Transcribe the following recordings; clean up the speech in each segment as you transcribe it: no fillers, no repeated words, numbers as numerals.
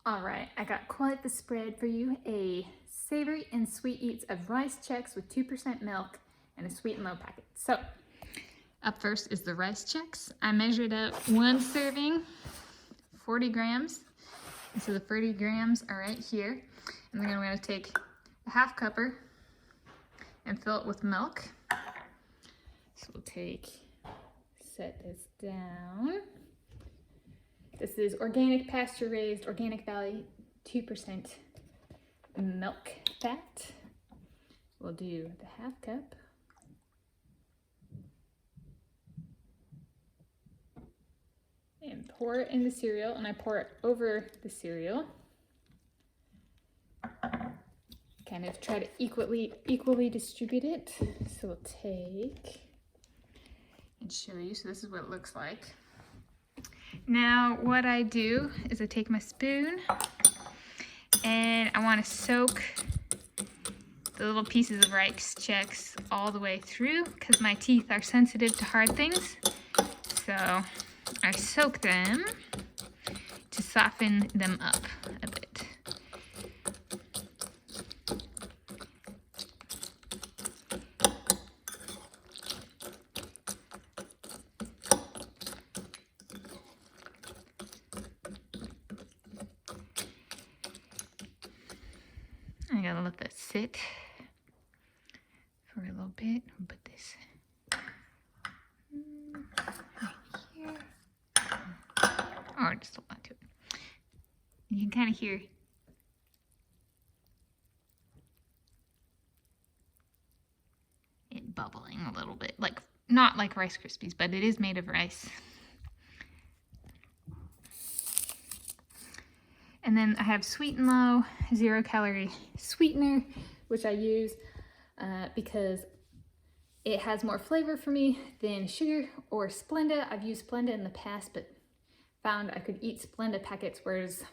All right, I got quite the spread for you. A savory and sweet eats of Rice Chex with 2% milk and a sweet and low packet. So, up first is the Rice Chex. I measured up one serving, 40 grams. And so the 30 grams are right here. And then I'm going to take a half cupper and fill it with milk. So we'll set this down. This is organic, pasture raised, Organic Valley, 2% milk fat. We'll do the half cup. And pour it in the cereal, and I pour it over the cereal. Kind of try to equally distribute it. So we'll take and show you. So this is what it looks like. Now what I do is I take my spoon and I want to soak the little pieces of Rice Chex all the way through because my teeth are sensitive to hard things. So I soak them to soften them up a bit. I gotta let that sit for a little bit. I'll put this right here. Or just hold on to it. You can kind of hear it bubbling a little bit. Like, not like Rice Krispies, but it is made of rice. And then I have Sweet and Low 0-calorie sweetener, which I use because it has more flavor for me than sugar or Splenda. I've used Splenda in the past, but found I could eat Splenda packets, whereas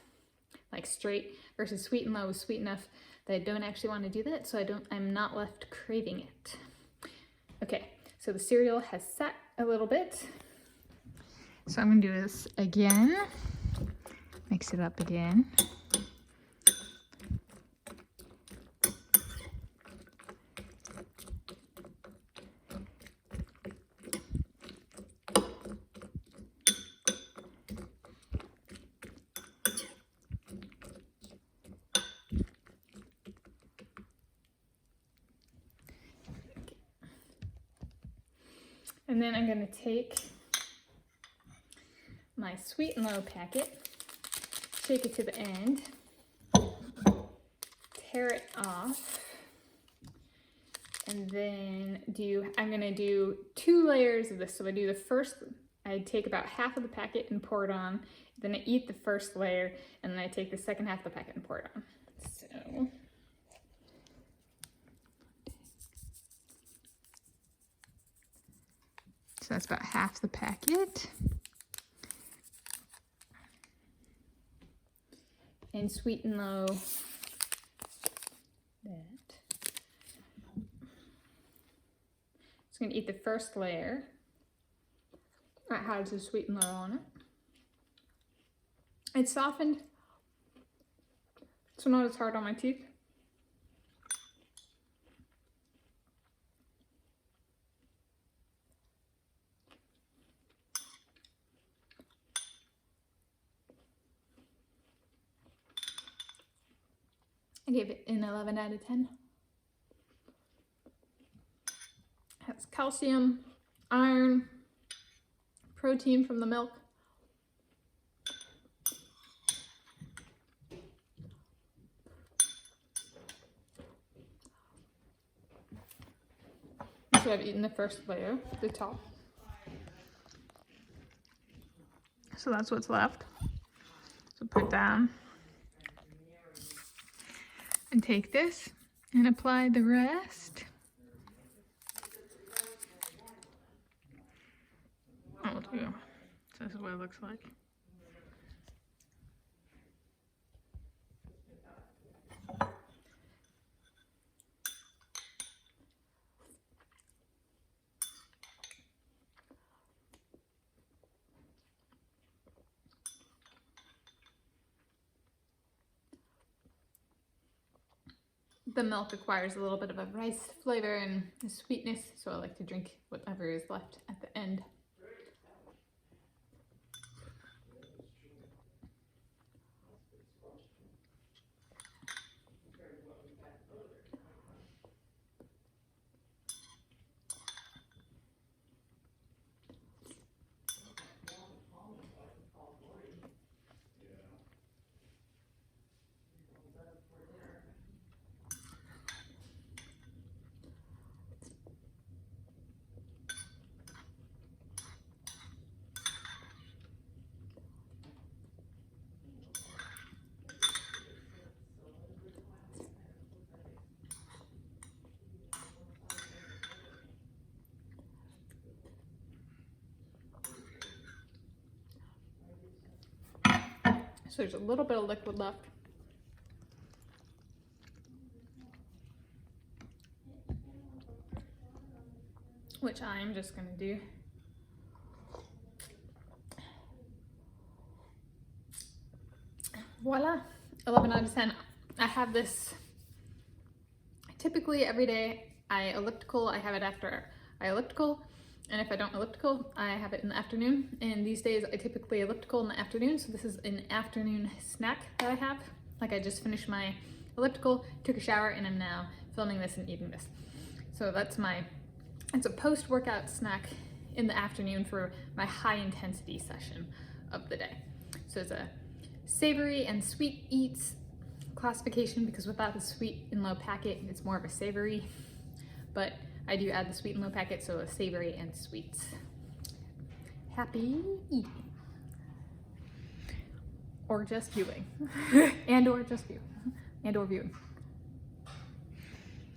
like straight versus Sweet and Low is sweet enough that I don't actually want to do that, so I'm not left craving it. Okay, so the cereal has sat a little bit. So I'm gonna do this again. Mix it up again. And then I'm going to take my Sweet and Low packet, shake it to the end, tear it off, and then I'm going to do 2 layers of this. So I take about half of the packet and pour it on, then I eat the first layer, and then I take the second half of the packet and pour it on. So that's about half the packet. And Sweet and Low that. It's going to eat the first layer. That has the Sweet and Low on it. It's softened, so not as hard on my teeth. I gave it an 11 out of 10. It has calcium, iron, protein from the milk. So I've eaten the first layer, the top. So that's what's left. So put down. And take this and apply the rest. Oh, there we go. So this is what it looks like. the milk acquires a little bit of a rice flavor and a sweetness, so I like to drink whatever is left at the end. So there's a little bit of liquid left. Which I'm just gonna do. Voila, 11 out of 10. I have this typically every day. I elliptical, I have it after I elliptical. And if I don't elliptical, I have it in the afternoon. And these days I typically elliptical in the afternoon. So this is an afternoon snack that I have. Like I just finished my elliptical, took a shower, and I'm now filming this and eating this. So it's a post-workout snack in the afternoon for my high intensity session of the day. So it's a savory and sweet eats classification because without the sweet and low packet, it's more of a savory. But I do add the sweet and low packet, so a savory and sweets. Happy eating. Or just viewing. And or just viewing. And or viewing.